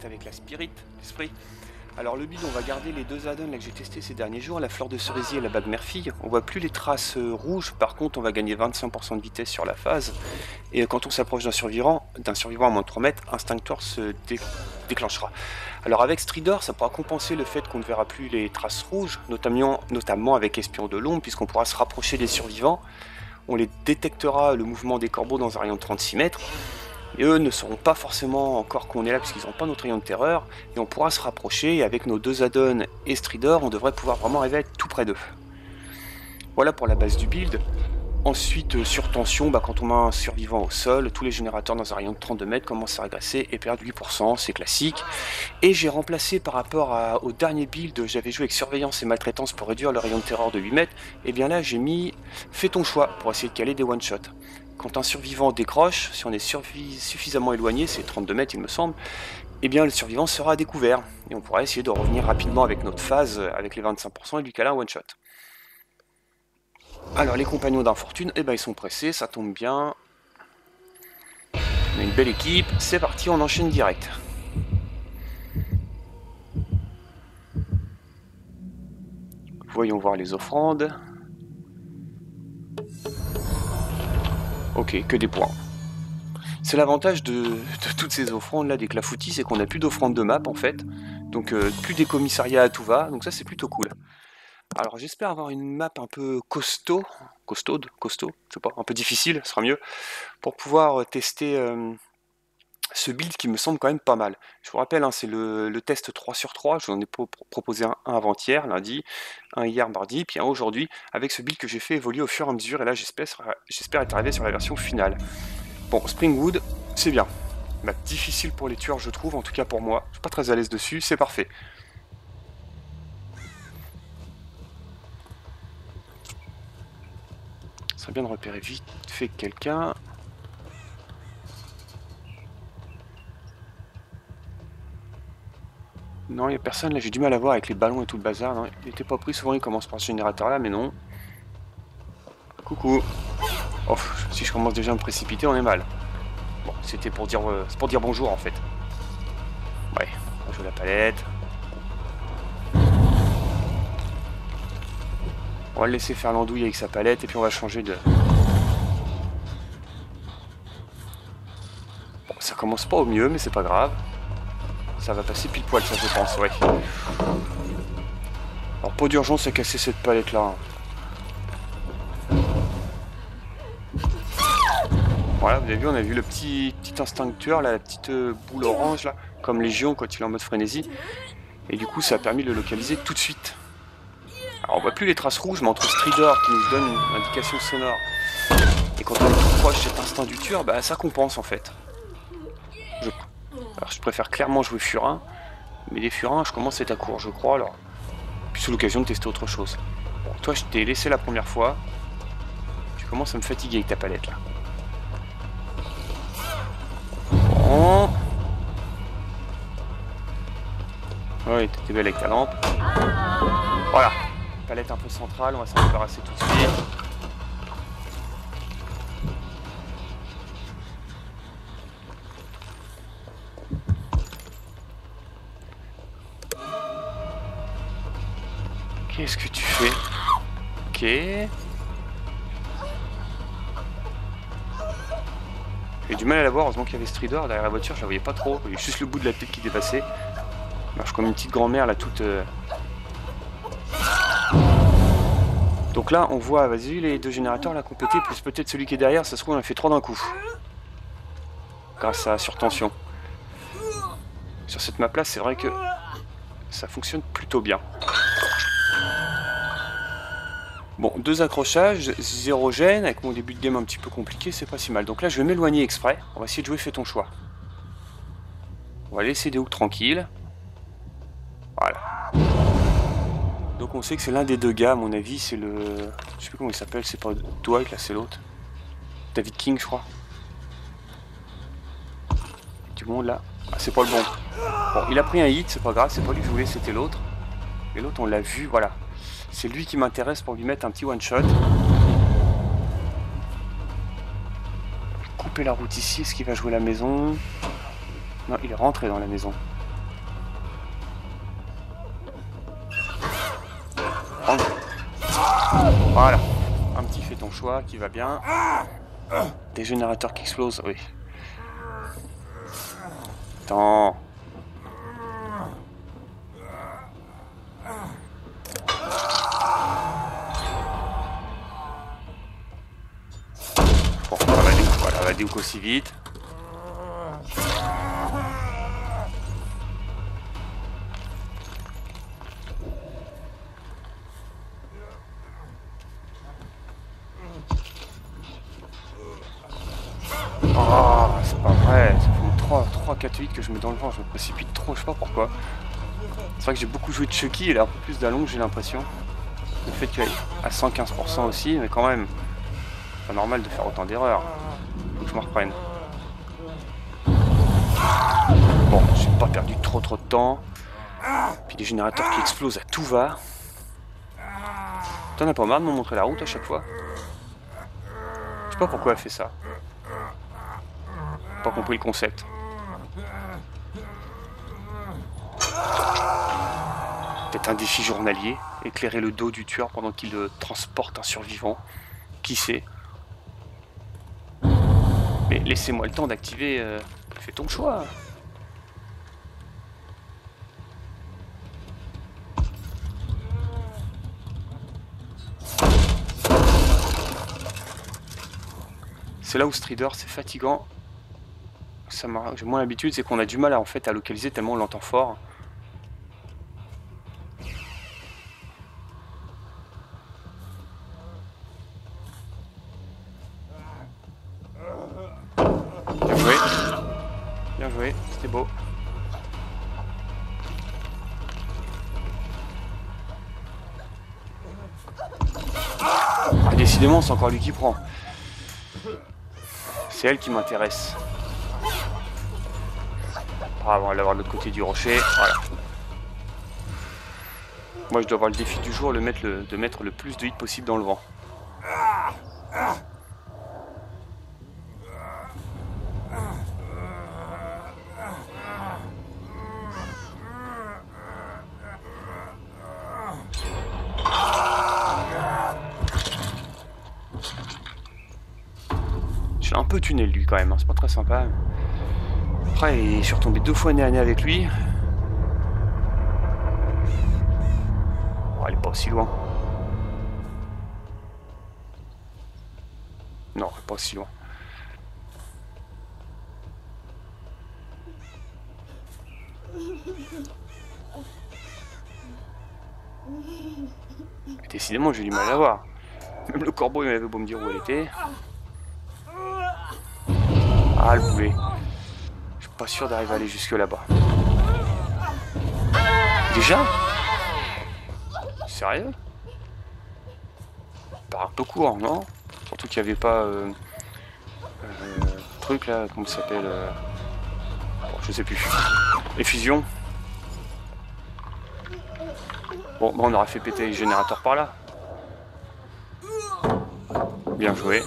reste avec la l'esprit. Alors le build, on va garder les deux add-ons là que j'ai testé ces derniers jours, la fleur de cerisier et la bague mère-fille. On voit plus les traces rouges, par contre on va gagner 25% de vitesse sur la phase. Et quand on s'approche d'un survivant à moins de 3 mètres, Instinctor se déclenchera. Alors avec Stridor, ça pourra compenser le fait qu'on ne verra plus les traces rouges, notamment avec Espion de l'ombre, puisqu'on pourra se rapprocher des survivants. On les détectera le mouvement des corbeaux dans un rayon de 36 mètres. Et eux ne sauront pas forcément encore qu'on est là puisqu'ils n'ont pas notre rayon de terreur. Et on pourra se rapprocher et avec nos deux add-ons et Stridor, on devrait pouvoir vraiment arriver à être tout près d'eux. Voilà pour la base du build. Ensuite, sur tension, quand on a un survivant au sol, tous les générateurs dans un rayon de 32 mètres commencent à régresser et perdent 8%, c'est classique. Et j'ai remplacé par rapport au dernier build, j'avais joué avec surveillance et maltraitance pour réduire le rayon de terreur de 8 mètres. Et bien là, j'ai mis fais ton choix pour essayer de caler des one-shots. Quand un survivant décroche, si on est suffisamment éloigné, c'est 32 mètres il me semble, et bien le survivant sera découvert. Et on pourra essayer de revenir rapidement avec notre phase, avec les 25% et lui caler un one-shot. Alors les compagnons d'infortune, ils sont pressés, ça tombe bien. On a une belle équipe, c'est parti, on enchaîne direct. Voyons voir les offrandes. Ok, que des points. C'est l'avantage de toutes ces offrandes là des clafoutis, c'est qu'on n'a plus d'offrandes de map en fait. Donc plus des commissariats à tout va, donc ça c'est plutôt cool. Alors j'espère avoir une map un peu costaud, je sais pas, un peu difficile, ce sera mieux, pour pouvoir tester ce build qui me semble quand même pas mal. Je vous rappelle, c'est le test 3 sur 3, je vous en ai proposé un avant-hier, lundi, un hier mardi, puis un aujourd'hui, avec ce build que j'ai fait évoluer au fur et à mesure, et là j'espère être arrivé sur la version finale. Bon, Springwood, c'est bien. Map difficile pour les tueurs je trouve, en tout cas pour moi, je suis pas très à l'aise dessus, c'est parfait. Ça serait bien de repérer vite fait quelqu'un. Non, il n'y a personne, là j'ai du mal à voir avec les ballons et tout le bazar. Non, il n'était pas pris, souvent il commence par ce générateur là, mais non. Coucou. Oh, si je commence déjà à me précipiter, on est mal. Bon, c'était pour dire, bonjour en fait. Ouais, on va jouer la palette. On va le laisser faire l'andouille avec sa palette et puis on va changer de... Bon, ça commence pas au mieux, mais c'est pas grave. Ça va passer pile poil, ça je pense, ouais. Alors pas d'urgence à casser cette palette là. Voilà, vous avez vu, on a vu le petit instincteur, là, la petite boule orange là, comme Légion quand il est en mode frénésie. Et du coup ça a permis de le localiser tout de suite. Alors on voit plus les traces rouges, mais entre Stridor qui nous donne une indication sonore et quand on est tout proche cet instinct du tueur, ça compense en fait. Alors je préfère clairement jouer Furin, mais les Furins je commence à être à court je crois alors. Puis c'est l'occasion de tester autre chose. Bon, toi je t'ai laissé la première fois, tu commences à me fatiguer avec ta palette là. Bon. Ouais, t'es belle avec ta lampe. Voilà. Palette un peu centrale, on va s'en débarrasser tout de suite. Qu'est-ce que tu fais? Ok. J'ai du mal à la voir, heureusement qu'il y avait Stridor derrière la voiture, je la voyais pas trop. Il y avait juste le bout de la tête qui dépassait. Il marche comme une petite grand-mère là toute... Donc là on voit, vas-y, les deux générateurs là complétés, plus peut-être celui qui est derrière, ça se trouve on a fait 3 d'un coup. Grâce à surtension. Sur cette map là c'est vrai que ça fonctionne plutôt bien. Bon, 2 accrochages, 0 gêne, avec mon début de game un petit peu compliqué, c'est pas si mal. Donc là je vais m'éloigner exprès, on va essayer de jouer fais ton choix. On va laisser des hooks tranquilles. Voilà. Donc on sait que c'est l'un des deux gars, à mon avis, c'est le... Je sais plus comment il s'appelle, c'est pas Dwight, là c'est l'autre. David King, je crois. Du monde là. Ah, c'est pas le bon. Bon, il a pris un hit, c'est pas grave, c'est pas lui que je voulais, c'était l'autre. Et l'autre, on l'a vu, voilà. C'est lui qui m'intéresse pour lui mettre un petit one-shot. Couper la route ici, est-ce qu'il va jouer la maison? Non, il est rentré dans la maison. Prendre. Voilà. Un petit fais ton choix qui va bien. Des générateurs qui explosent, oui. Attends. Bon, voilà, va déhook aussi vite. Oh, c'est pas vrai, ça fait 3-4-8 que je mets dans le vent, je me précipite trop, je sais pas pourquoi. C'est vrai que j'ai beaucoup joué de Chucky, il a un peu plus d'allonge, j'ai l'impression. Le fait qu'il est à 115% aussi, mais quand même, c'est pas normal de faire autant d'erreurs. Faut que je me reprenne. Bon, j'ai pas perdu trop de temps. Puis des générateurs qui explosent à tout va. T'en as pas marre de me montrer la route à chaque fois? Je sais pas pourquoi elle fait ça. Pas compris le concept. Peut-être un défi journalier, éclairer le dos du tueur pendant qu'il transporte un survivant. Qui sait? Mais laissez-moi le temps d'activer. Fais ton choix. C'est là où Strider, c'est fatigant. J'ai moins l'habitude, c'est qu'on a du mal en fait à localiser tellement on l'entend fort. Bien joué. Bien joué, c'était beau. Ah, décidément, c'est encore lui qui prend. C'est elle qui m'intéresse. Ah, on va l'avoir de l'autre côté du rocher. Voilà. Moi, je dois avoir le défi du jour, de mettre le plus de hits possible dans le vent. Je l'ai un peu tunnel lui quand même, hein. C'est pas très sympa. Après, je suis retombé 2 fois nez à nez avec lui. Oh, elle est pas aussi loin. Non, elle est pas aussi loin. Décidément, j'ai du mal à voir. Même le corbeau, il m'avait beau me dire où elle était. Ah, le boulet. Je suis pas sûr d'arriver à aller jusque là-bas. Déjà? Sérieux? Par un peu court, non? Surtout qu'il n'y avait pas... truc là, comment ça s'appelle bon, je sais plus. Effusion. Bon, bah on aura fait péter les générateurs par là. Bien joué.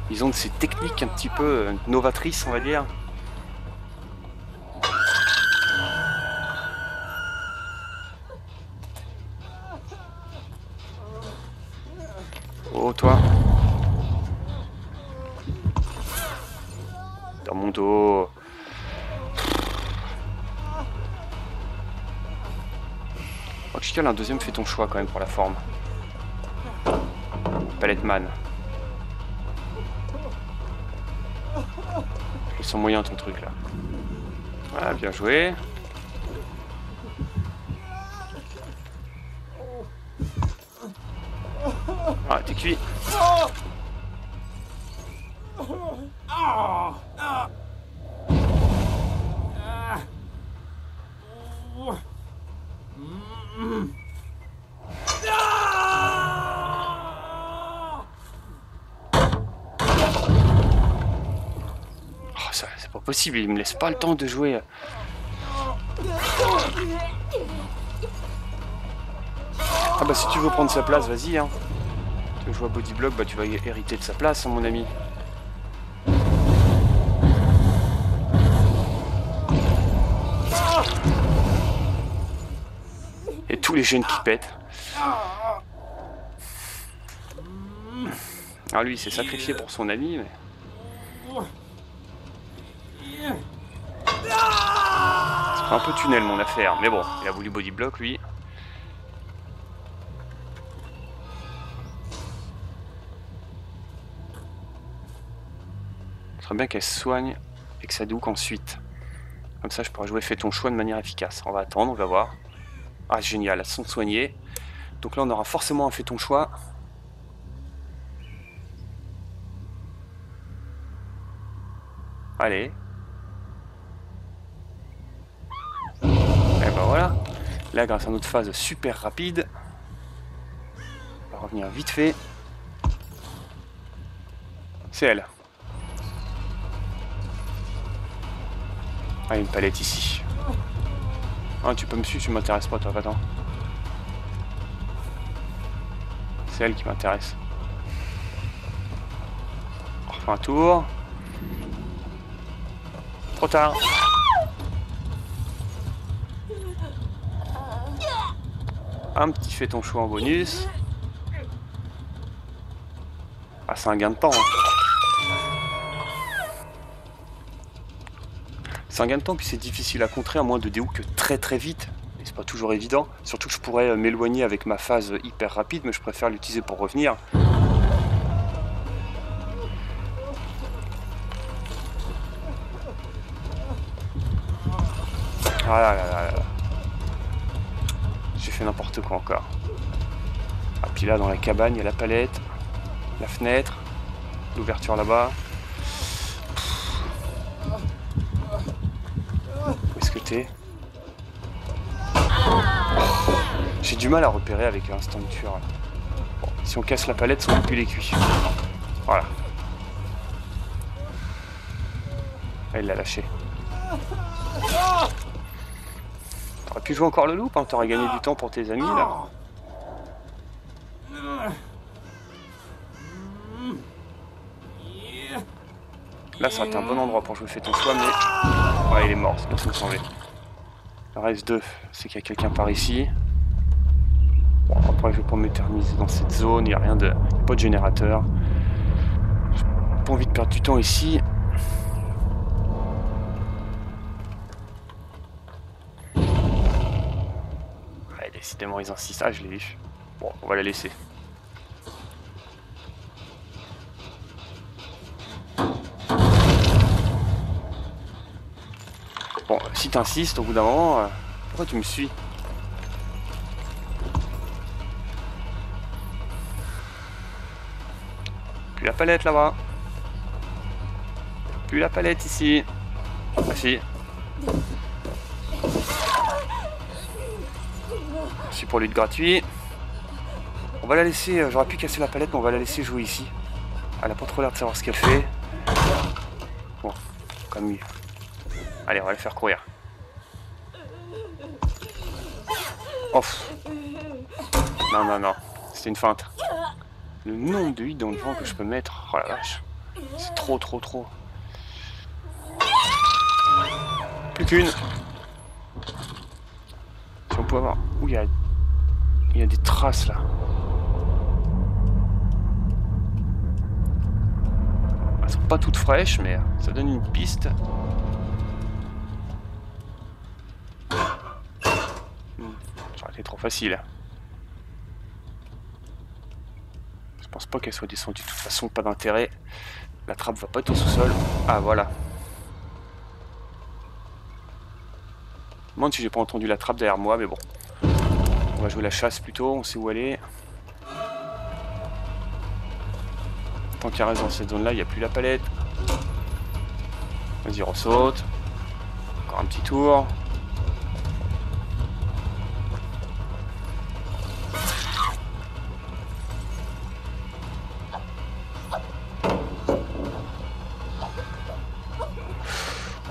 Ils ont de ces techniques un petit peu novatrices, on va dire. Oh, toi. Dans mon dos. Oh, Chical, un deuxième, fais ton choix quand même pour la forme. Paletman. Ils sont moyens ton truc là. Ah, bien joué. Ah, t'es cuit. Oh, ça, c'est pas possible, il me laisse pas le temps de jouer. Ah bah si tu veux prendre sa place, vas-y hein. Tu veux jouer à Bodyblock, bah tu vas hériter de sa place, hein, mon ami. Et tous les jeunes qui pètent. Alors lui, il s'est sacrifié pour son ami, mais... C'est un peu tunnel mon affaire, mais bon, il a voulu bodyblock lui. Ce serait bien qu'elle se soigne et que ça douque ensuite. Comme ça je pourrais jouer fais ton choix de manière efficace. On va attendre, on va voir. Ah génial, elles sont soignées. Donc là on aura forcément un fait ton choix. Allez. Et ben voilà. Là grâce à notre phase super rapide. On va revenir vite fait. C'est elle. Ah, une palette ici. Ah, tu peux me suivre, tu m'intéresses pas, toi, attends. C'est elle qui m'intéresse. On refait un tour. Trop tard. Un petit fait ton choix en bonus. Ah, c'est un gain de temps. Hein. C'est un gain de temps, puis c'est difficile à contrer à moins de déhook très très vite. Et c'est pas toujours évident. Surtout que je pourrais m'éloigner avec ma phase hyper rapide, mais je préfère l'utiliser pour revenir. Ah là là là là. J'ai fait n'importe quoi encore. Ah, puis là dans la cabane, il y a la palette, la fenêtre, l'ouverture là-bas. Où est-ce que t'es? J'ai du mal à repérer avec l'instant de tueur. Bon, si on casse la palette, on plus les cuits. Voilà. Ah, il l'a lâché. T'aurais pu jouer encore le loop, hein, t'aurais gagné du temps pour tes amis là. Là, ça aurait été un bon endroit pour jouer fait ton choix, mais... Ouais, il est mort, c'est personne s'en va. Il reste 2, c'est qu'il y a quelqu'un par ici. Bon, après, je vais pas m'éterniser dans cette zone, il n'y a rien de... Il n'y a pas de générateur. J'ai pas envie de perdre du temps ici. Ouais, décidément, ils insistent. Ah, je l'ai eu. Bon, on va la laisser. Bon, si t'insistes, au bout d'un moment, pourquoi tu me suis? Plus la palette là-bas. Plus la palette ici. Ah si. Merci pour lutte gratuit. On va la laisser, j'aurais pu casser la palette, mais on va la laisser jouer ici. Elle a pas trop l'air de savoir ce qu'elle fait. Bon, comme mieux. Allez, on va le faire courir. Off. Non, non, non. C'était une feinte. Le nombre de hits dans le vent que je peux mettre. Oh la vache. C'est trop, trop, trop. Plus qu'une. Si on peut avoir... Ouh, il y a des traces là. Elles sont pas toutes fraîches, mais ça donne une piste. Ça aurait été trop facile. Je pense pas qu'elle soit descendue. De toute façon, pas d'intérêt. La trappe va pas être au sous-sol. Ah, voilà. Je me demande si j'ai pas entendu la trappe derrière moi, mais bon. On va jouer la chasse plutôt, on sait où elle est. Tant qu'elle reste dans cette zone-là, il n'y a plus la palette. Vas-y, ressaute. Encore un petit tour.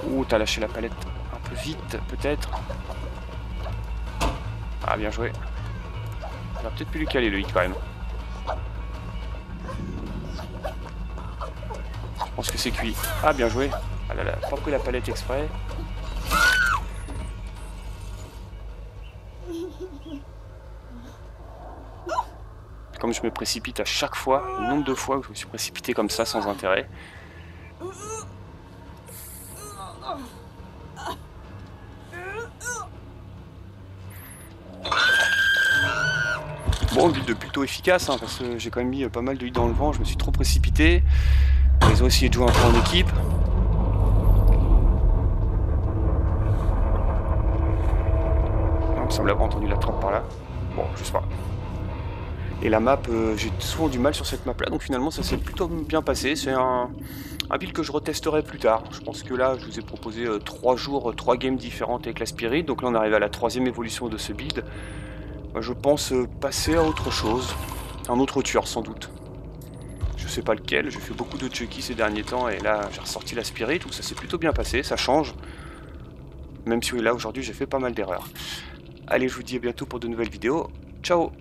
Ouh, t'as lâché la palette un peu vite, peut-être. Ah, bien joué. On va peut-être plus lui caler le hit quand même. Je pense que c'est cuit. Ah, bien joué. Ah là là, pas pris la palette exprès. Comme je me précipite à chaque fois, le nombre de fois où je me suis précipité comme ça sans intérêt. Bon, build plutôt efficace, hein, parce que j'ai quand même mis pas mal de huile dans le vent, je me suis trop précipité. Ils ont essayé de jouer un peu en équipe. Il me semble avoir entendu la trappe par là. Bon, je sais pas. Et la map, j'ai souvent du mal sur cette map là, donc finalement ça s'est plutôt bien passé. C'est un build que je retesterai plus tard. Je pense que là, je vous ai proposé 3 jours, 3 games différentes avec la Spirit. Donc là, on arrive à la 3e évolution de ce build. Je pense passer à autre chose. Un autre tueur sans doute. Je sais pas lequel, j'ai fait beaucoup de Chucky ces derniers temps et là j'ai ressorti la Spirit, donc ça s'est plutôt bien passé, ça change. Même si là aujourd'hui j'ai fait pas mal d'erreurs. Allez, je vous dis à bientôt pour de nouvelles vidéos. Ciao!